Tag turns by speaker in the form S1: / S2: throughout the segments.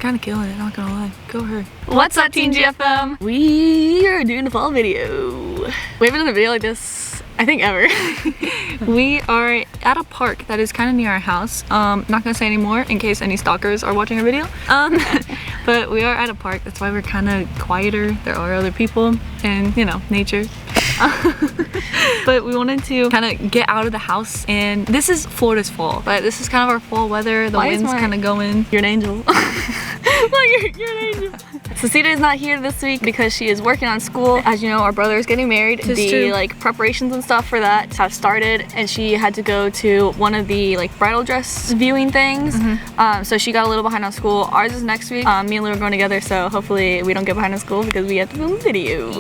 S1: kind of killing it, not gonna lie. Go her.
S2: What's up, Teen GFM? We are doing a fall video. We haven't done a video like this, I think, ever.
S1: We are at a park that is kind of near our house. Not gonna say anymore in case any stalkers are watching our video. But we are at a park. That's why we're kind of quieter. There are other people and, you know, nature. But we wanted to kind of get out of the house, and this is Florida's fall, but this is kind of our fall weather. The wind's kind of going.
S2: You're an angel. Look, you're an angel. So Cedar is not here this week because she is working on school. As you know, our brother is getting married. The like preparations and stuff for that have started, and she had to go to one of the like bridal dress viewing things. So she got a little behind on school. Ours is next week. Me and Lou are going together, so hopefully we don't get behind on school because we have to film a video.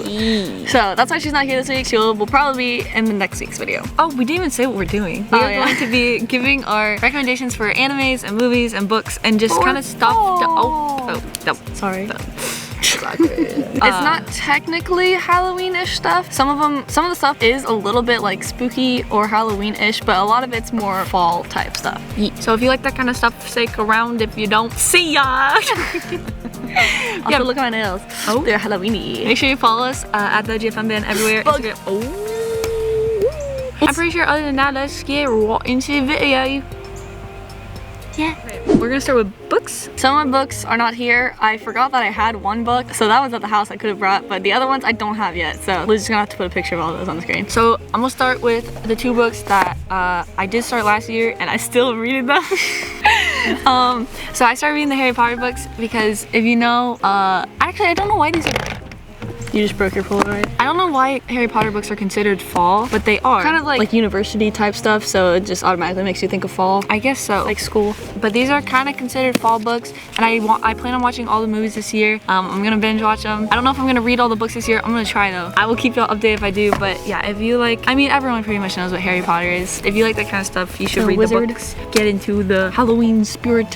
S2: So that's why she's not here this week. She will probably be in the next week's video.
S1: Oh, we didn't even say what we're doing. We are going to be giving our recommendations for animes and movies and books and just kind of stuff.
S2: Sorry. It's not technically Halloween-ish stuff. Some of the stuff is a little bit like spooky or Halloween-ish, but a lot of it's more fall type stuff.
S1: So if you like that kind of stuff, stick around. If you don't, see ya!
S2: Also, look at my nails. Oh, they're Halloween-y.
S1: Make sure you follow us at the GFM band everywhere. Instagram. I'm pretty sure other than that, let's get right into the video. Yeah. We're gonna start with books.
S2: Some of my books are not here. I forgot that I had one book, so that was at the house I could have brought, but the other ones I don't have yet, so we're just gonna have to put a picture of all those on the screen.
S1: So I'm gonna start with the two books that I did start last year, and I still reading them. So I started reading the Harry Potter books because if you know, actually I don't know why these are.
S2: You just broke your Polaroid.
S1: I don't know why Harry Potter books are considered fall, but they are.
S2: Kind of like university type stuff, so it just automatically makes you think of fall.
S1: I guess so.
S2: Like school.
S1: But these are kind of considered fall books, and I plan on watching all the movies this year. I'm gonna binge watch them. I don't know if I'm gonna read all the books this year. I'm gonna try though. I will keep y'all updated if I do, but yeah, if you like, I mean, everyone pretty much knows what Harry Potter is. If you like that kind of stuff, you should read the books. Get into the Halloween spirit.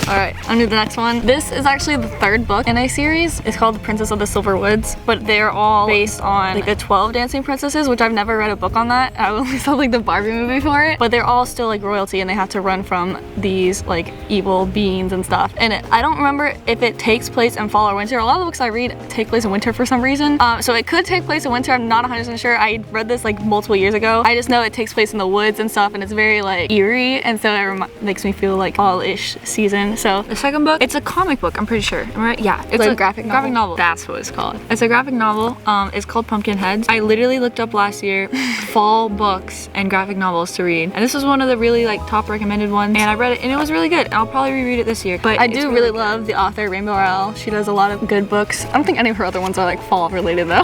S2: All right, on to the next one. This is actually the third book in a series. It's called The Princess of the Silver Woods, but they're all based on like the 12 dancing princesses, which I've never read a book on that. I only saw like the Barbie movie for it, but they're all still like royalty, and they have to run from these like evil beings and stuff. And I don't remember if it takes place in fall or winter. A lot of the books I read take place in winter for some reason, so it could take place in winter. I'm not 100% sure. I read this like multiple years ago. I just know it takes place in the woods and stuff, and it's very like eerie, and so it makes me feel like fall-ish season. So
S1: the second book, it's a comic book, I'm pretty sure. Am I right? Yeah, it's
S2: like
S1: a
S2: graphic novel.
S1: That's what it's called. It's a graphic novel. It's called Pumpkinheads. I literally looked up last year fall books and graphic novels to read, and this was one of the really like top recommended ones, and I read it and it was really good. I'll probably reread it this year. But
S2: I do really love the author Rainbow Rowell. She does a lot of good books. I don't think any of her other ones are like fall related though.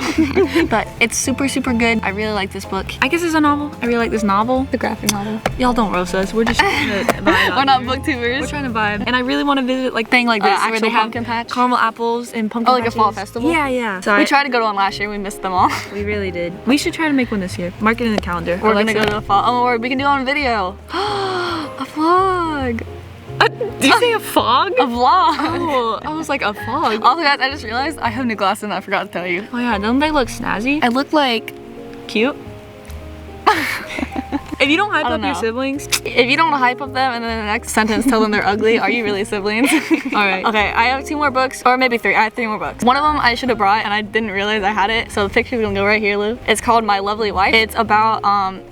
S1: But it's super good. I really like this book. I guess it's a novel. I really like this novel.
S2: The graphic novel.
S1: Y'all don't roast us. We're just trying to vibe.
S2: We're not booktubers.
S1: We're trying to vibe. And I really want to visit like
S2: thing like this
S1: where they have caramel apples and pumpkin
S2: like patches. A fall festival?
S1: Yeah.
S2: So we tried to go to one last year. We missed them all.
S1: We really did. We should try to make one this year. Mark it in the calendar.
S2: We're gonna go to the fall. Oh, we can do it on video. A vlog.
S1: Did you say a fog?
S2: A vlog.
S1: Oh, I was like a fog.
S2: Also guys, I just realized I have new glasses and I forgot to tell you.
S1: Oh yeah, don't they look snazzy?
S2: I look like
S1: cute. If you don't hype up your siblings.
S2: If you don't hype up them and then the next sentence tell them they're ugly, are you really siblings?
S1: Alright.
S2: Okay, I have 2 more books, or maybe 3. I have 3 more books. One of them I should have brought and I didn't realize I had it, so the picture's gonna go right here, Lou. It's called My Lovely Wife. It's about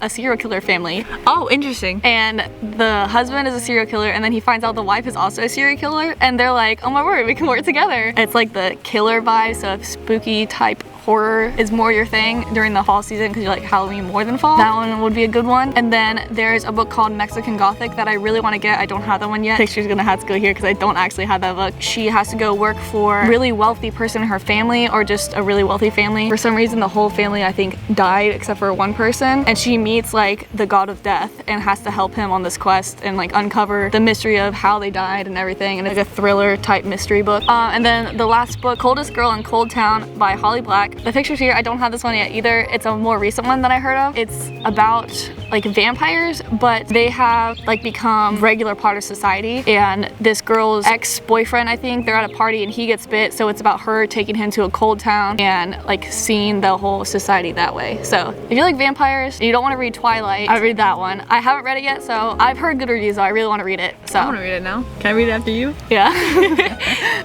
S2: a serial killer family.
S1: Oh, interesting.
S2: And the husband is a serial killer, and then he finds out the wife is also a serial killer, and they're like, oh my word, we can work together. It's like the killer vibe, so if spooky type horror is more your thing during the fall season because you like Halloween more than fall, that one would be a good one. And then there's a book called Mexican Gothic that I really want to get. I don't have that one yet. Picture's gonna have to go here because I don't actually have that book. She has to go work for a really wealthy person in her family, or just a really wealthy family. For some reason the whole family I think died except for one person, and she meets like the god of death and has to help him on this quest and like uncover the mystery of how they died and everything, and it's like a thriller type mystery book. And then the last book, Coldest Girl in Cold Town by Holly Black. The pictures here, I don't have this one yet either. It's a more recent one that I heard of. It's about like vampires, but they have like become regular part of society. And this girl's ex-boyfriend, I think, they're at a party and he gets bit, so it's about her taking him to a cold town and like seeing the whole society that way. So if you like vampires and you don't want to read Twilight, I read that one. I haven't read it yet, so I've heard good reviews though. I really want to read it. So
S1: I want to read it now. Can I read it after you?
S2: Yeah.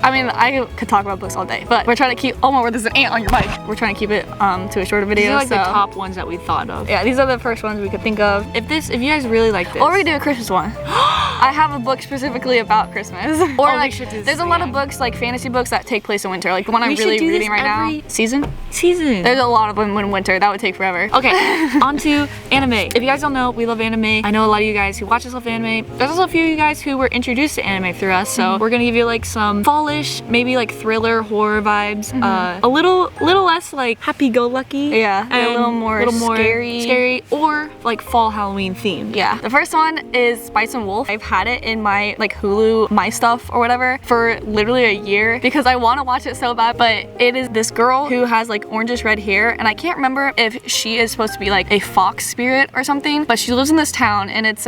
S2: I mean, I could talk about books all day, but we're trying to keep, oh my word, there's an ant on your mic. We're trying to keep it to a shorter video.
S1: These are like the top ones that we thought of.
S2: Yeah, these are the first ones we could think of.
S1: If you guys really like this.
S2: Or we do a Christmas one. I have a book specifically about Christmas. Or like, there's a lot of books, like fantasy books that take place in winter. Like the one I'm really reading right now. Season. There's a lot of them in winter. That would take forever.
S1: Okay, on to anime. If you guys don't know, we love anime. I know a lot of you guys who watch us love anime. There's also a few of you guys who were introduced to anime through us, so we're gonna give you like some fallish, maybe like thriller, horror vibes. A little less like happy-go-lucky.
S2: Yeah, and a little more
S1: scary, or like fall Halloween themed.
S2: Yeah. The first one is Spice and Wolf. I've had it in my like Hulu My Stuff or whatever for literally a year because I want to watch it so bad, but it is this girl who has like orangish red hair, and I can't remember if she is supposed to be like a fox spirit or something, but she lives in this town, and it's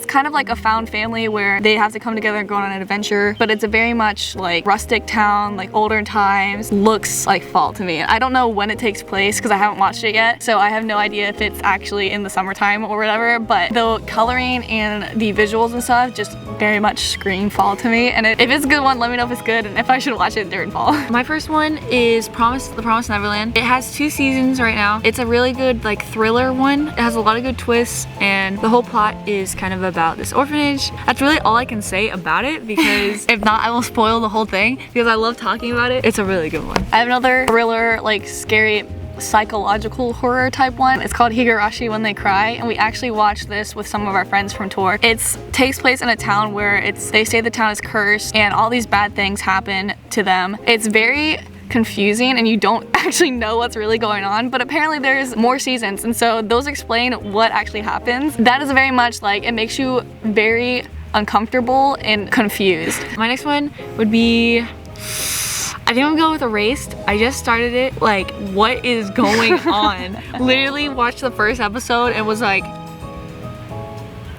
S2: kind of like a found family where they have to come together and go on an adventure, but it's a very much like rustic town, like older times. Looks like fall to me. I don't know when it takes place because I haven't watched it yet, so I have no idea if it's actually in the summertime or whatever, but the coloring and the visuals and stuff just very much scream fall to me. And if it's a good one, let me know if it's good and if I should watch it during fall.
S1: My first one is The Promised Neverland. It has 2 seasons right now. It's a really good like thriller one. It has a lot of good twists, and the whole plot is kind of about this orphanage. That's really all I can say about it, because if not, I will spoil the whole thing because I love talking about it. It's a really good one.
S2: I have another thriller, like scary psychological horror type one. It's called Higurashi When They Cry, and we actually watched this with some of our friends from tour. It takes place in a town where they say the town is cursed and all these bad things happen to them. It's very confusing and you don't actually know what's really going on, but apparently there's more seasons, and so those explain what actually happens. That is very much like, it makes you very uncomfortable and confused.
S1: My next one would be, I think I'm going with Erased. I just started it, like, what is going on? Literally watched the first episode and was like,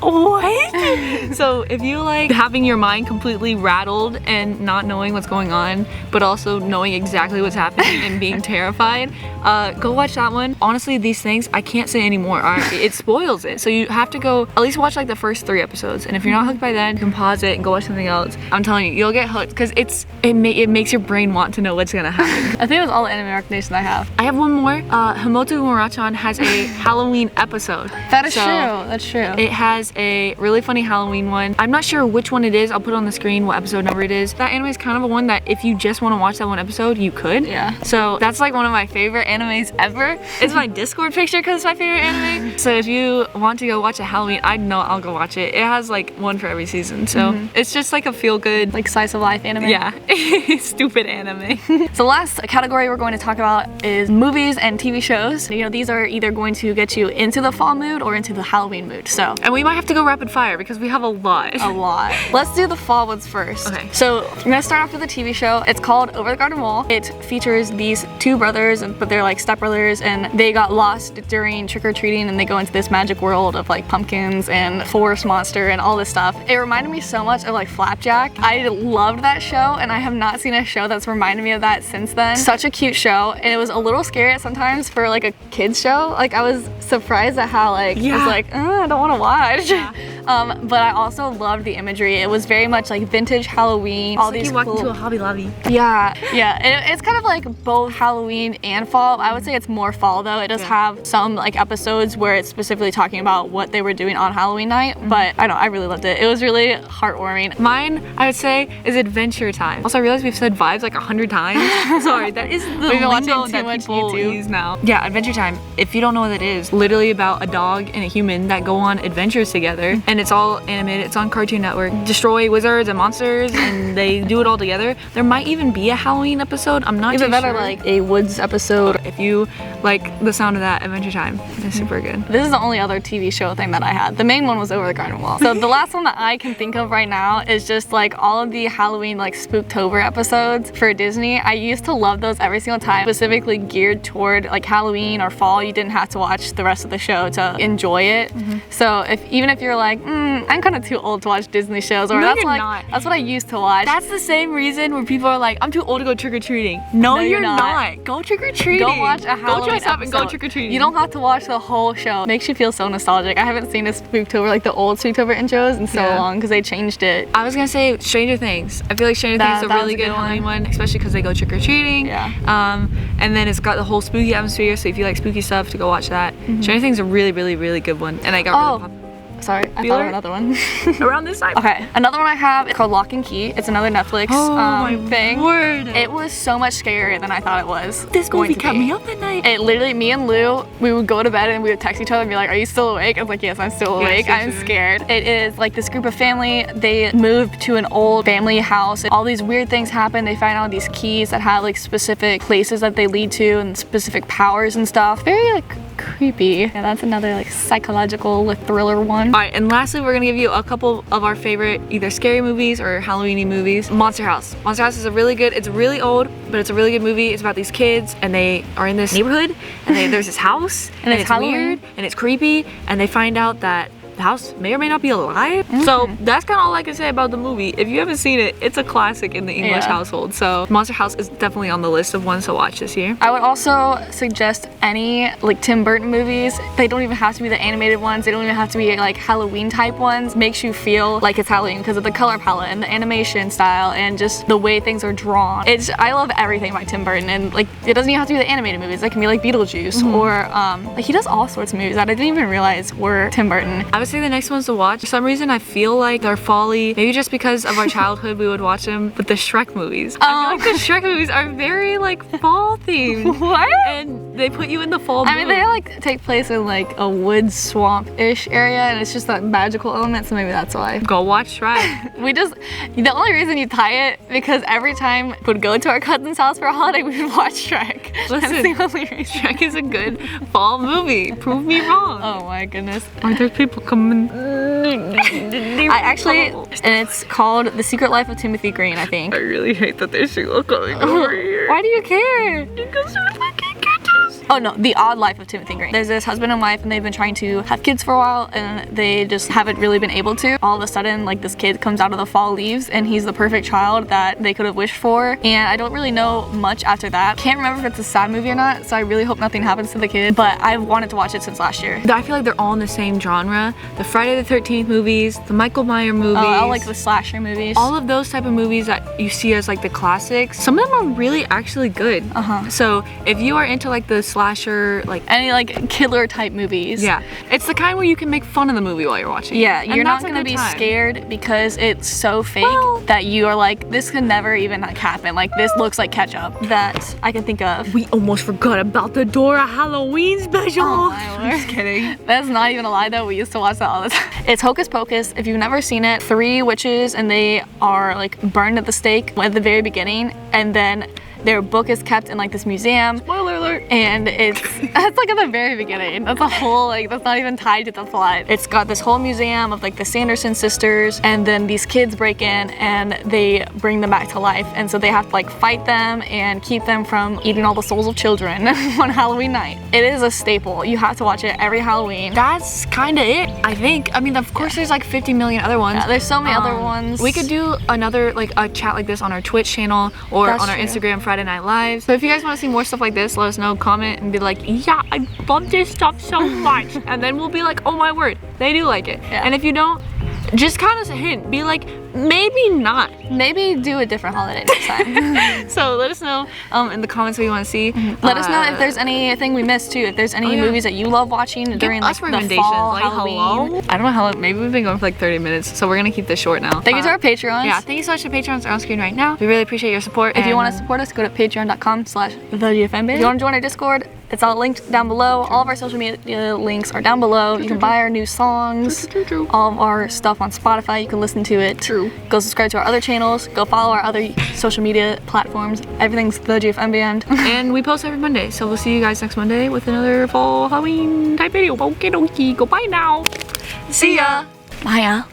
S1: what? So if you like having your mind completely rattled and not knowing what's going on, but also knowing exactly what's happening and being terrified, go watch that one. Honestly, these things, I can't say anymore. It spoils it. So you have to go at least watch like the first 3 episodes. And if you're not hooked by then, you can pause it and go watch something else. I'm telling you, you'll get hooked because it makes your brain want to know what's gonna happen.
S2: I think it was all the anime recommendation I have.
S1: I have one more. HIMOUTO Murachan has a Halloween episode.
S2: That is true. That's true.
S1: It has a really funny Halloween one. I'm not sure which one it is. I'll put on the screen what episode number it is. That anime is kind of a one that if you just want to watch that one episode, you could.
S2: Yeah.
S1: So that's like one of my favorite animes ever. It's my Discord picture because it's my favorite anime. So if you want to go watch a Halloween, I know I'll go watch it. It has like one for every season. So it's just like a feel good,
S2: like slice of life anime.
S1: Yeah. Stupid anime.
S2: So the last category we're going to talk about is movies and TV shows. You know, these are either going to get you into the fall mood or into the Halloween mood. So,
S1: and we might have to go rapid fire because we have a lot.
S2: Let's do the fall ones first.
S1: Okay.
S2: So I'm gonna start off with a TV show. It's called Over the Garden Wall. It features these 2 brothers, but they're like stepbrothers, and they got lost during trick-or-treating, and they go into this magic world of like pumpkins and forest monster and all this stuff. It reminded me so much of like Flapjack. I loved that show, and I have not seen a show that's reminded me of that since then. Such a cute show, and it was a little scary at sometimes for like a kid's show. Like I was surprised at how like I was like, I don't want to watch. Yeah. But I also loved the imagery. It was very much like vintage Halloween.
S1: All these you walk into a Hobby Lobby.
S2: Yeah. It's kind of like both Halloween and fall. I would say it's more fall though. It does have some like episodes where it's specifically talking about what they were doing on Halloween night. But I really loved it. It was really heartwarming.
S1: Mine, I would say, is Adventure Time. Also, I realize we've said vibes like 100 times. Sorry, that is the lingo that people use now. Yeah, Adventure Time. If you don't know what it is, literally about a dog and a human that go on adventures together, and it's all animated. It's on Cartoon Network. Destroy wizards and monsters, and they do it all together. There might even be a Halloween episode. I'm not too sure.
S2: Like a woods episode.
S1: If you like the sound of that Adventure Time. It's super good.
S2: This is the only other TV show thing that I had. The main one was Over the Garden Wall. So the last one that I can think of right now is just like all of the Halloween like Spooktober episodes for Disney. I used to love those every single time, specifically geared toward like Halloween or fall. You didn't have to watch the rest of the show to enjoy it. So even if you're like, I'm kind of too old to watch Disney shows, or
S1: No,
S2: that's
S1: you're
S2: like
S1: not.
S2: that's what I used to watch.
S1: That's the same reason where people are like, I'm too old to go trick-or-treating. No, you're not. Go trick-or-treating.
S2: Go watch a Halloween
S1: Go dress up and go
S2: episode.
S1: trick-or-treating.
S2: You don't have to watch the whole show. It makes you feel so nostalgic. I haven't seen a Spooktober, like the old Spooktober intros in so long because they changed it.
S1: I was gonna say Stranger Things. I feel like Stranger Things is a
S2: that
S1: really
S2: was a
S1: good
S2: good
S1: Halloween one, especially because they go trick-or-treating.
S2: Yeah.
S1: And then it's got the whole spooky atmosphere, so if you like spooky stuff, to go watch that. Stranger Things is a really, really, really good one. And I got really popular.
S2: Sorry, I thought of another one.
S1: Around this time.
S2: Okay, another one I have is called Lock and Key. It's another Netflix thing.
S1: Word.
S2: It was so much scarier than I thought it was.
S1: This movie kept me up at night.
S2: It literally, me and Lou, we would go to bed and we would text each other and be like, are you still awake? I was like, yes, I'm still awake. I'm scared. It is like this group of family, they moved to an old family house. All these weird things happen. They find out these keys that have like specific places that they lead to and specific powers and stuff. Very like creepy. And that's another like psychological like, thriller one.
S1: All right, and lastly, we're gonna give you a couple of our favorite either scary movies or Halloween-y movies. Monster House. Monster House is a really good, it's really old, but it's a really good movie. It's about these kids and they are in this neighborhood and there's this house and it's weird and it's creepy and they find out that the house may or may not be alive. So that's kind of all I can say about the movie. If you haven't seen it, it's a classic in the English household. So Monster House is definitely on the list of ones to watch this year.
S2: I would also suggest any like Tim Burton movies. They don't even have to be the animated ones. They don't even have to be like Halloween type ones. Makes you feel like it's Halloween because of the color palette and the animation style and just the way things are drawn. I love everything by Tim Burton, and like it doesn't even have to be the animated movies. It can be like Beetlejuice or like he does all sorts of movies that I didn't even realize were Tim Burton.
S1: I would say the next ones to watch, for some reason I feel like they're folly, maybe just because of our childhood we would watch them, but the Shrek movies. I feel like the Shrek movies are very like fall themed.
S2: What?
S1: And they put you in the fall mood.
S2: I mean, they like take place in like a wood swamp-ish area and it's just that magical element, so maybe that's why.
S1: Go watch Shrek.
S2: The only reason you tie it, because every time we'd go to our cousin's house for a holiday, we would watch Shrek.
S1: Listen,
S2: that's the only reason.
S1: Shrek is a good fall movie. Prove me wrong.
S2: Oh my goodness.
S1: Aren't there people coming?
S2: I actually, and it's called The Secret Life of Timothy Green, I think.
S1: I really hate that there's people coming over here.
S2: Why do you care?
S1: Because they're fucking kittens.
S2: Oh no, The Odd Life of Timothy Green. There's this husband and wife and they've been trying to have kids for a while and they just haven't really been able to. All of a sudden, like this kid comes out of the fall leaves and he's the perfect child that they could have wished for. And I don't really know much after that. Can't remember if it's a sad movie or not, so I really hope nothing happens to the kid, but I've wanted to watch it since last year.
S1: I feel like they're all in the same genre. The Friday the 13th movies, the Michael Myers movies.
S2: I like the slasher movies.
S1: All of those type of movies that you see as like the classics, some of them are really actually good. So if you are into like the slasher, like
S2: any like killer type movies.
S1: Yeah, it's the kind where you can make fun of the movie while you're watching.
S2: Yeah, you're not gonna be scared because it's so fake that you are like, this could never even like happen. Like this looks like ketchup. That I can think of.
S1: We almost forgot about the Dora Halloween special.
S2: Oh my word.
S1: Just kidding.
S2: That's not even a lie though. We used to watch that all the time. It's Hocus Pocus. If you've never seen it, 3 witches and they are like burned at the stake at the very beginning, and then their book is kept in like this museum.
S1: Spoiler alert.
S2: And that's like at the very beginning. That's a whole, like, that's not even tied to the plot. It's got this whole museum of like the Sanderson sisters, and then these kids break in and they bring them back to life. And so they have to like fight them and keep them from eating all the souls of children on Halloween night. It is a staple. You have to watch it every Halloween.
S1: That's kind of it, I think. I mean, of course there's like 50 million other ones.
S2: Yeah, there's so many other ones.
S1: We could do another, like a chat like this on our Twitch channel or
S2: That's
S1: on our
S2: true.
S1: Instagram Friday Night Lives. So if you guys want to see more stuff like this, let us know, comment, and be like, yeah, I love this stuff so much. And then we'll be like, oh my word, they do like it.
S2: Yeah.
S1: And if you don't, just kind of a hint, be like, maybe not.
S2: Maybe do a different holiday next time.
S1: So let us know in the comments what you want to see.
S2: Let us know if there's anything we missed too. If there's any movies that you love watching during like the fall,
S1: like,
S2: Halloween.
S1: hello? I don't know how long, maybe we've been going for like 30 minutes, so we're gonna keep this short now.
S2: Thank you to our Patreons.
S1: Yeah, thank you so much to Patreons are on screen right now. We really appreciate your support.
S2: If you want to support us, go to patreon.com/thegfnbase. If you want to join our Discord, It's all linked down below. All of our social media links are down below. You can buy our new songs, all of our stuff on Spotify. You can listen to it.
S1: True.
S2: Go subscribe to our other channels. Go follow our other social media platforms. Everything's the GFM Band.
S1: And we post every Monday, so we'll see you guys next Monday with another fall Halloween type video. Okay, dokie. Go bye now.
S2: See ya. Maya.